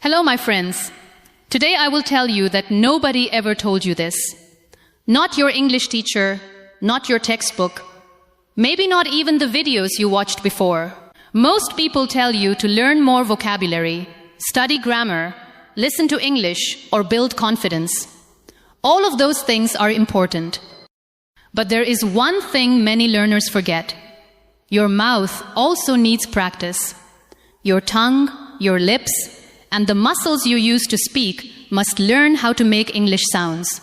Hello, my friends. Today I will tell you that nobody ever told you this. Not your English teacher, not your textbook, maybe not even the videos you watched before. Most people tell you to learn more vocabulary, study grammar, listen to English, or build confidence. All of those things are important. But there is one thing many learners forget. Your mouth also needs practice. Your tongue, your lips, and the muscles you use to speak must learn how to make English sounds.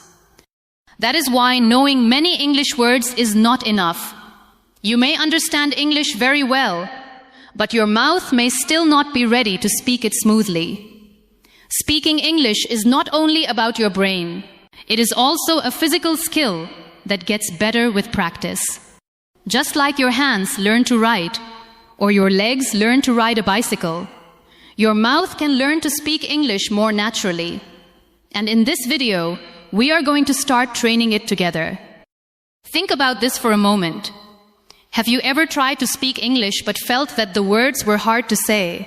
That is why knowing many English words is not enough. You may understand English very well, but your mouth may still not be ready to speak it smoothly. Speaking English is not only about your brain. It is also a physical skill that gets better with practice. Just like your hands learn to write, or your legs learn to ride a bicycle, your mouth can learn to speak English more naturally. And in this video, we are going to start training it together. Think about this for a moment. Have you ever tried to speak English but felt that the words were hard to say?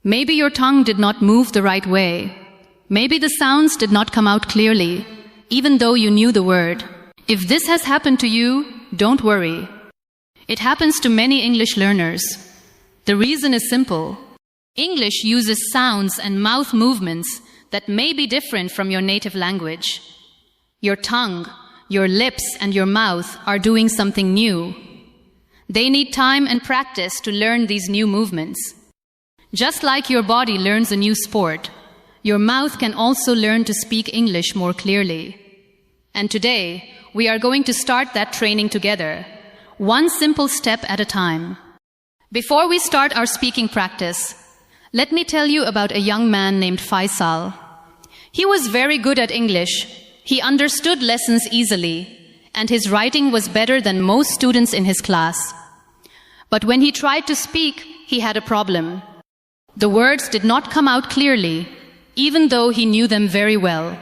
Maybe your tongue did not move the right way. Maybe the sounds did not come out clearly, even though you knew the word. If this has happened to you, don't worry. It happens to many English learners. The reason is simple. English uses sounds and mouth movements that may be different from your native language. Your tongue, your lips, and your mouth are doing something new. They need time and practice to learn these new movements. Just like your body learns a new sport, your mouth can also learn to speak English more clearly. And today, we are going to start that training together, one simple step at a time. Before we start our speaking practice, let me tell you about a young man named Faisal. He was very good at English. He understood lessons easily, and his writing was better than most students in his class. But when he tried to speak, he had a problem. The words did not come out clearly, even though he knew them very well.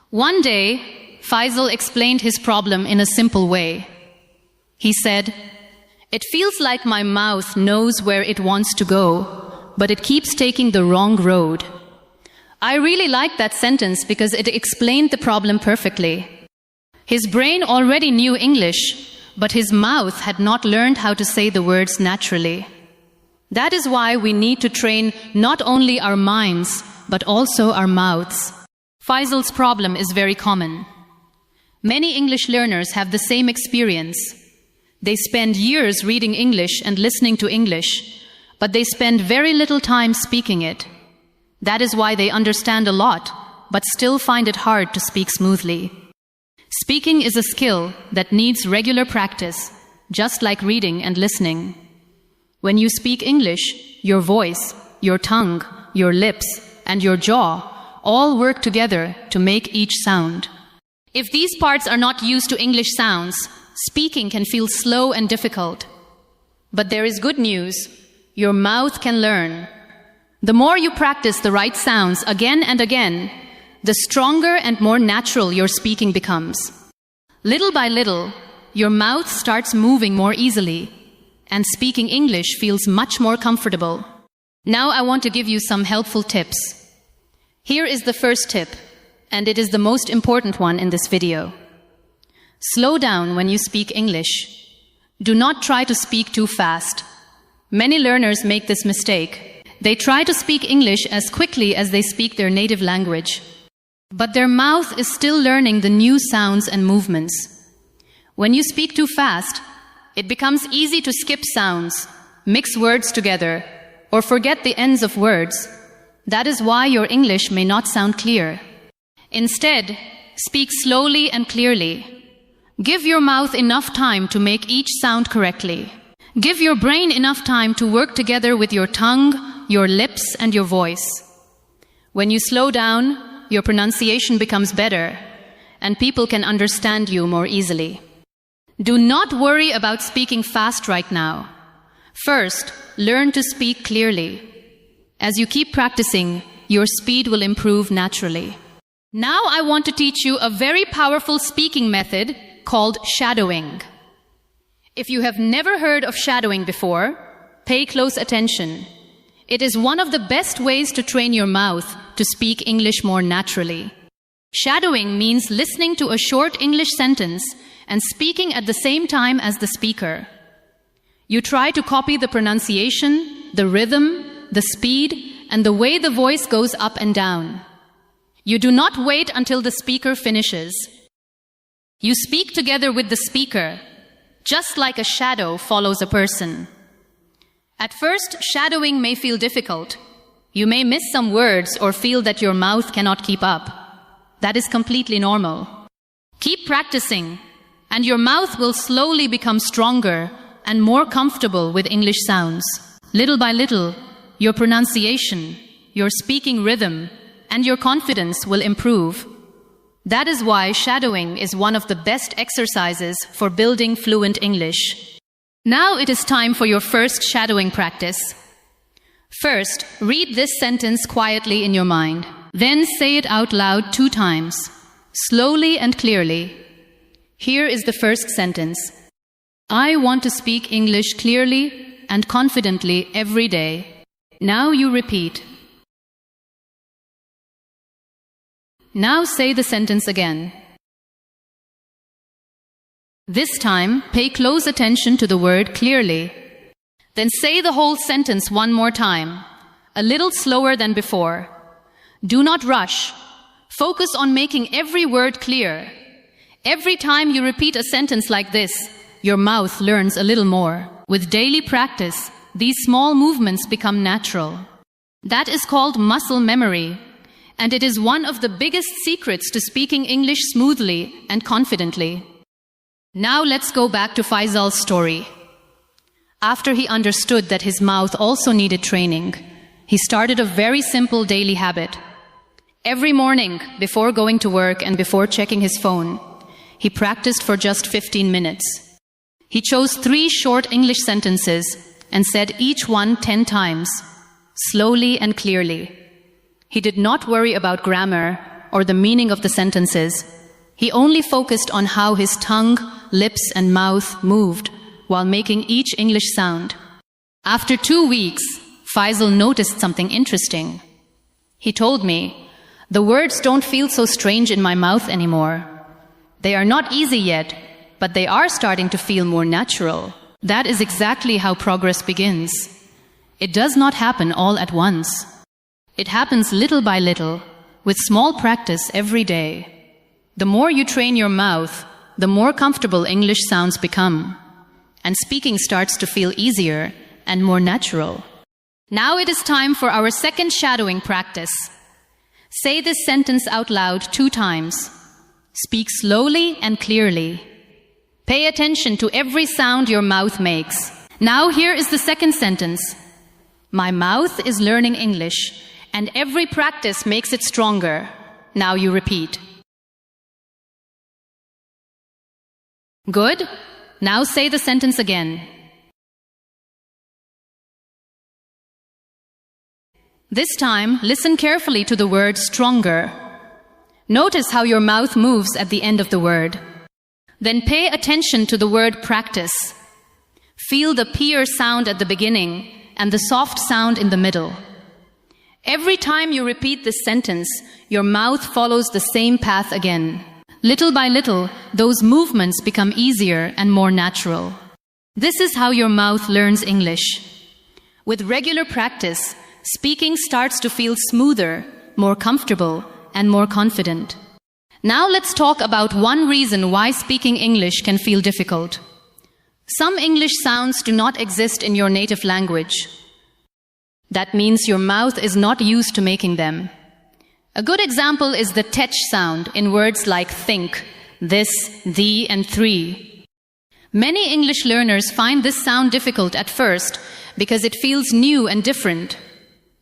One day, Faisal explained his problem in a simple way. He said, "It feels like my mouth knows where it wants to go, but it keeps taking the wrong road." I really liked that sentence because it explained the problem perfectly. His brain already knew English, but his mouth had not learned how to say the words naturally. That is why we need to train not only our minds, but also our mouths. Faisal's problem is very common. Many English learners have the same experience. They spend years reading English and listening to English, but they spend very little time speaking it. That is why they understand a lot, but still find it hard to speak smoothly. Speaking is a skill that needs regular practice, just like reading and listening. When you speak English, your voice, your tongue, your lips, and your jaw all work together to make each sound. If these parts are not used to English sounds, speaking can feel slow and difficult. But there is good news. Your mouth can learn. The more you practice the right sounds again and again, the stronger and more natural your speaking becomes. Little by little, your mouth starts moving more easily, and speaking English feels much more comfortable. Now I want to give you some helpful tips. Here is the first tip, and it is the most important one in this video. Slow down when you speak English. Do not try to speak too fast. Many learners make this mistake. They try to speak English as quickly as they speak their native language. But their mouth is still learning the new sounds and movements. When you speak too fast, it becomes easy to skip sounds, mix words together, or forget the ends of words. That is why your English may not sound clear. Instead, speak slowly and clearly. Give your mouth enough time to make each sound correctly. Give your brain enough time to work together with your tongue, your lips, and your voice. When you slow down, your pronunciation becomes better, and people can understand you more easily. Do not worry about speaking fast right now. First, learn to speak clearly. As you keep practicing, your speed will improve naturally. Now I want to teach you a very powerful speaking method called shadowing. If you have never heard of shadowing before, pay close attention. It is one of the best ways to train your mouth to speak English more naturally. Shadowing means listening to a short English sentence and speaking at the same time as the speaker. You try to copy the pronunciation, the rhythm, the speed, and the way the voice goes up and down. You do not wait until the speaker finishes. You speak together with the speaker, just like a shadow follows a person. At first, shadowing may feel difficult. You may miss some words or feel that your mouth cannot keep up. That is completely normal. Keep practicing, and your mouth will slowly become stronger and more comfortable with English sounds. Little by little, your pronunciation, your speaking rhythm, and your confidence will improve. That is why shadowing is one of the best exercises for building fluent English. Now it is time for your first shadowing practice. First, read this sentence quietly in your mind. Then say it out loud 2 times, slowly and clearly. Here is the first sentence. I want to speak English clearly and confidently every day. Now you repeat. Now say the sentence again. This time, pay close attention to the word clearly. Then say the whole sentence one more time, a little slower than before. Do not rush. Focus on making every word clear. Every time you repeat a sentence like this, your mouth learns a little more. With daily practice, these small movements become natural. That is called muscle memory, and it is one of the biggest secrets to speaking English smoothly and confidently. Now let's go back to Faisal's story. After he understood that his mouth also needed training, he started a very simple daily habit. Every morning, before going to work and before checking his phone, he practiced for just 15 minutes. He chose 3 short English sentences and said each one 10 times, slowly and clearly. He did not worry about grammar or the meaning of the sentences. He only focused on how his tongue, lips, and mouth moved while making each English sound. After 2 weeks, Faisal noticed something interesting. He told me, the words don't feel so strange in my mouth anymore. They are not easy yet, but they are starting to feel more natural. That is exactly how progress begins. It does not happen all at once. It happens little by little, with small practice every day. The more you train your mouth, the more comfortable English sounds become, and speaking starts to feel easier and more natural. Now it is time for our second shadowing practice. Say this sentence out loud 2 times. Speak slowly and clearly. Pay attention to every sound your mouth makes. Now here is the second sentence. My mouth is learning English, and every practice makes it stronger. Now you repeat. Good. Now say the sentence again. This time, listen carefully to the word stronger. Notice how your mouth moves at the end of the word. Then pay attention to the word practice. Feel the peer sound at the beginning and the soft sound in the middle. Every time you repeat this sentence, your mouth follows the same path again. Little by little, those movements become easier and more natural. This is how your mouth learns English. With regular practice, speaking starts to feel smoother, more comfortable, and more confident. Now let's talk about one reason why speaking English can feel difficult. Some English sounds do not exist in your native language. That means your mouth is not used to making them. A good example is the tech sound in words like think, this, the, and three. Many English learners find this sound difficult at first because it feels new and different.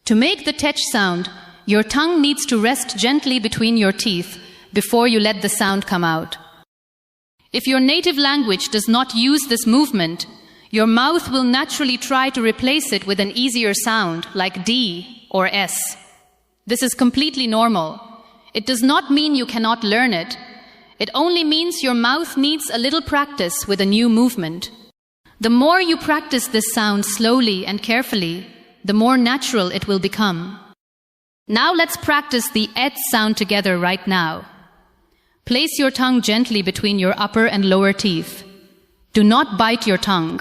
To make the tech sound, your tongue needs to rest gently between your teeth before you let the sound come out. If your native language does not use this movement, your mouth will naturally try to replace it with an easier sound like D or S. This is completely normal. It does not mean you cannot learn it. It only means your mouth needs a little practice with a new movement. The more you practice this sound slowly and carefully, the more natural it will become. Now let's practice the et sound together right now. Place your tongue gently between your upper and lower teeth. Do not bite your tongue.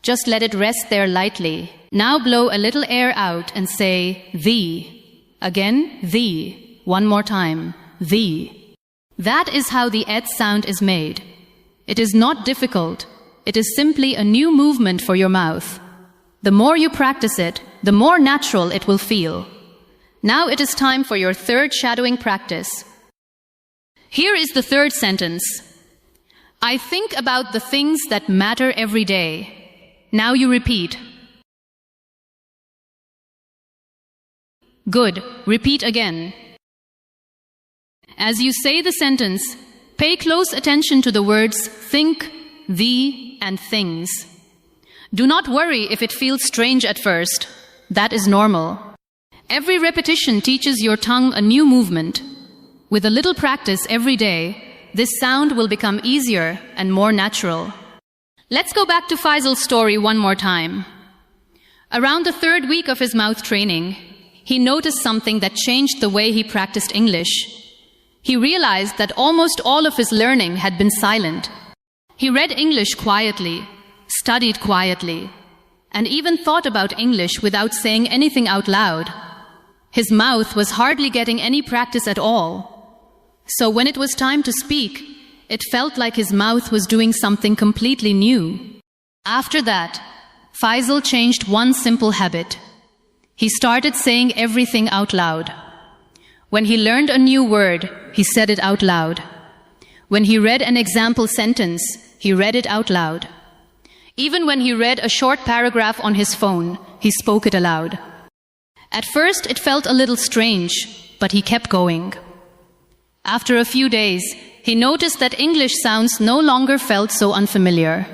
Just let it rest there lightly. Now blow a little air out and say thee. Again, thee. One more time, thee. That is how the et sound is made. It is not difficult. It is simply a new movement for your mouth. The more you practice it, the more natural it will feel. Now it is time for your third shadowing practice. Here is the third sentence. I think about the things that matter every day. Now you repeat. Good. Repeat again. As you say the sentence, pay close attention to the words think, thee, and things. Do not worry if it feels strange at first. That is normal. Every repetition teaches your tongue a new movement. With a little practice every day, this sound will become easier and more natural. Let's go back to Faisal's story one more time. Around the third week of his mouth training, he noticed something that changed the way he practiced English. He realized that almost all of his learning had been silent. He read English quietly, studied quietly, and even thought about English without saying anything out loud. His mouth was hardly getting any practice at all. So when it was time to speak, it felt like his mouth was doing something completely new. After that, Faisal changed one simple habit. He started saying everything out loud. When he learned a new word, he said it out loud. When he read an example sentence, he read it out loud. Even when he read a short paragraph on his phone, he spoke it aloud. At first, it felt a little strange, but he kept going. After a few days, he noticed that English sounds no longer felt so unfamiliar.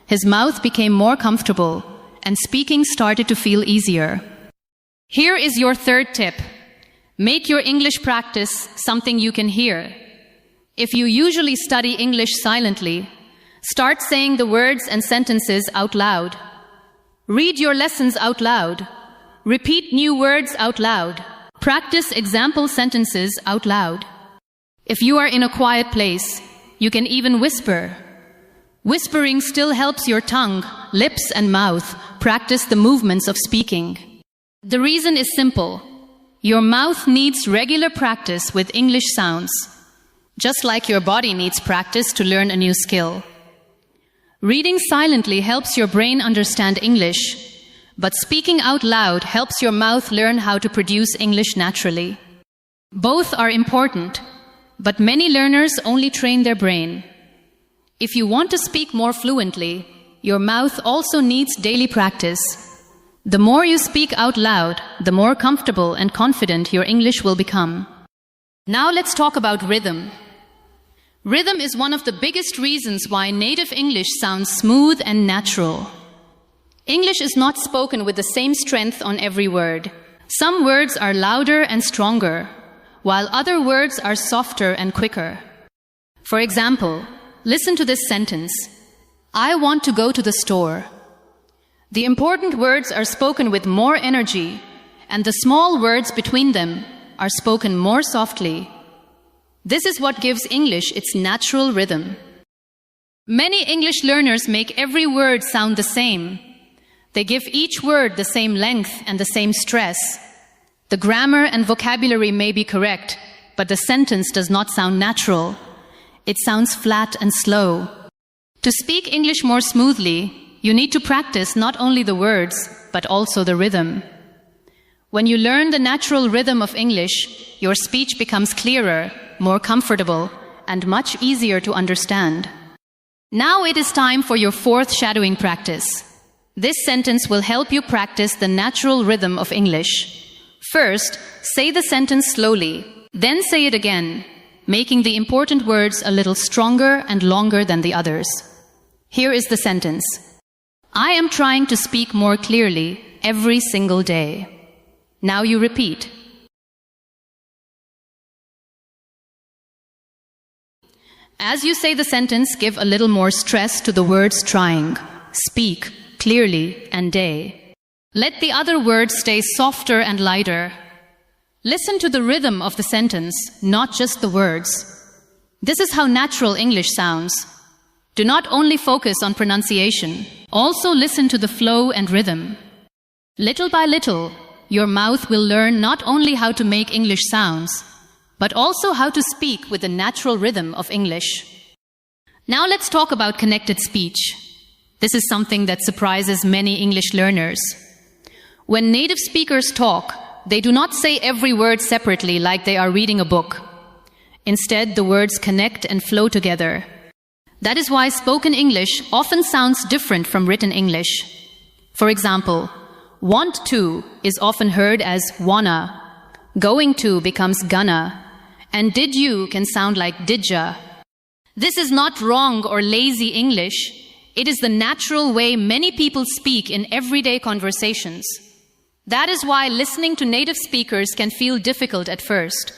His mouth became more comfortable, and speaking started to feel easier. Here is your third tip. Make your English practice something you can hear. If you usually study English silently, start saying the words and sentences out loud. Read your lessons out loud. Repeat new words out loud. Practice example sentences out loud. If you are in a quiet place, you can even whisper. Whispering still helps your tongue, lips, and mouth practice the movements of speaking. The reason is simple. Your mouth needs regular practice with English sounds, just like your body needs practice to learn a new skill. Reading silently helps your brain understand English, but speaking out loud helps your mouth learn how to produce English naturally. Both are important, but many learners only train their brain. If you want to speak more fluently, your mouth also needs daily practice. The more you speak out loud, the more comfortable and confident your English will become. Now let's talk about rhythm. Rhythm is one of the biggest reasons why native English sounds smooth and natural. English is not spoken with the same strength on every word. Some words are louder and stronger, while other words are softer and quicker. For example, listen to this sentence. I want to go to the store. The important words are spoken with more energy, and the small words between them are spoken more softly. This is what gives English its natural rhythm. Many English learners make every word sound the same. They give each word the same length and the same stress. The grammar and vocabulary may be correct, but the sentence does not sound natural. It sounds flat and slow. To speak English more smoothly, you need to practice not only the words, but also the rhythm. When you learn the natural rhythm of English, your speech becomes clearer, more comfortable, and much easier to understand. Now it is time for your fourth shadowing practice. This sentence will help you practice the natural rhythm of English. First, say the sentence slowly, then say it again, making the important words a little stronger and longer than the others. Here is the sentence. I am trying to speak more clearly every single day. Now you repeat. As you say the sentence, give a little more stress to the words trying. Speak clearly and day. Let the other words stay softer and lighter. Listen to the rhythm of the sentence, not just the words. This is how natural English sounds. Do not only focus on pronunciation, also listen to the flow and rhythm. Little by little, your mouth will learn not only how to make English sounds, but also how to speak with the natural rhythm of English. Now let's talk about connected speech. This is something that surprises many English learners. When native speakers talk, they do not say every word separately like they are reading a book. Instead, the words connect and flow together. That is why spoken English often sounds different from written English. For example, want to is often heard as wanna, going to becomes gonna, and did you can sound like didja. This is not wrong or lazy English. It is the natural way many people speak in everyday conversations. That is why listening to native speakers can feel difficult at first.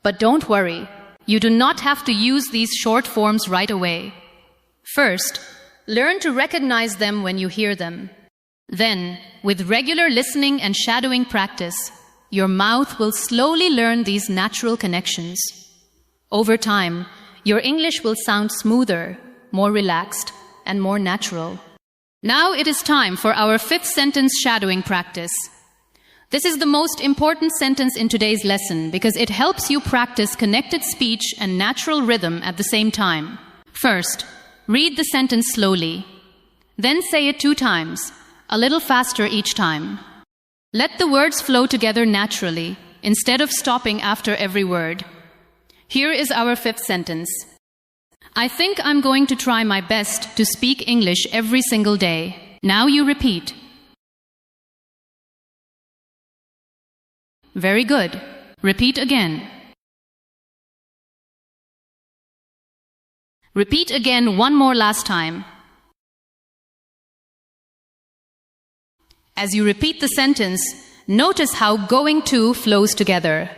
But don't worry, you do not have to use these short forms right away. First, learn to recognize them when you hear them. Then, with regular listening and shadowing practice, your mouth will slowly learn these natural connections. Over time, your English will sound smoother, more relaxed, and more natural. Now it is time for our 5th sentence shadowing practice. This is the most important sentence in today's lesson because it helps you practice connected speech and natural rhythm at the same time. First, read the sentence slowly. Then say it 2 times, a little faster each time. Let the words flow together naturally, instead of stopping after every word. Here is our 5th sentence. I think I'm going to try my best to speak English every single day. Now you repeat. Very good. Repeat again. Repeat again one more last time. As you repeat the sentence, notice how going to flows together.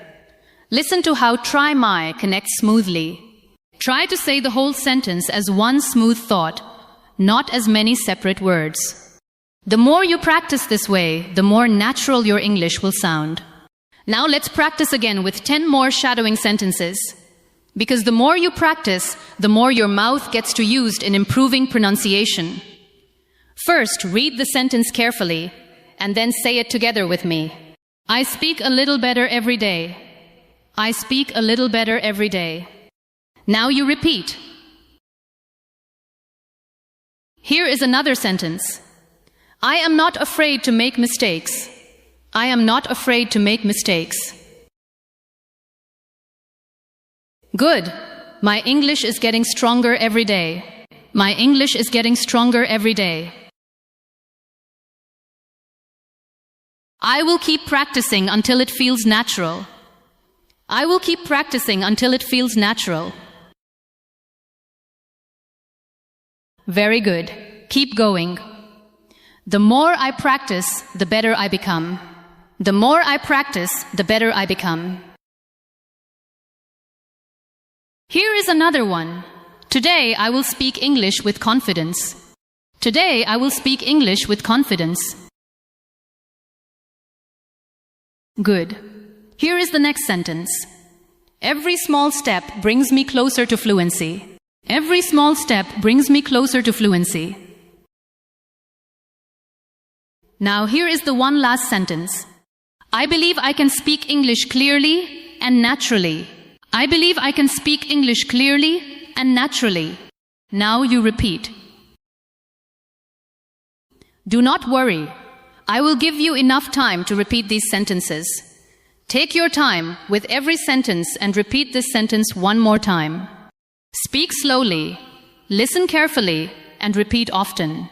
Listen to how try my connects smoothly. Try to say the whole sentence as one smooth thought, not as many separate words. The more you practice this way, the more natural your English will sound. Now let's practice again with 10 more shadowing sentences. Because the more you practice, the more your mouth gets to used in improving pronunciation. First, read the sentence carefully, and then say it together with me. I speak a little better every day. I speak a little better every day. Now you repeat. Here is another sentence. I am not afraid to make mistakes. I am not afraid to make mistakes. Good. My English is getting stronger every day. My English is getting stronger every day. I will keep practicing until it feels natural. I will keep practicing until it feels natural. Very good. Keep going. The more I practice, the better I become. The more I practice, the better I become. Here is another one. Today I will speak English with confidence. Today I will speak English with confidence. Good. Here is the next sentence. Every small step brings me closer to fluency. Every small step brings me closer to fluency. Now here is the one last sentence. I believe I can speak English clearly and naturally. I believe I can speak English clearly and naturally. Now you repeat. Do not worry. I will give you enough time to repeat these sentences. Take your time with every sentence and repeat this sentence one more time. Speak slowly, listen carefully, and repeat often.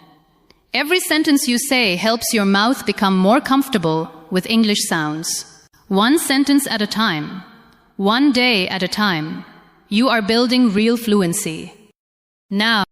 Every sentence you say helps your mouth become more comfortable with English sounds. One sentence at a time, one day at a time. You are building real fluency. Now,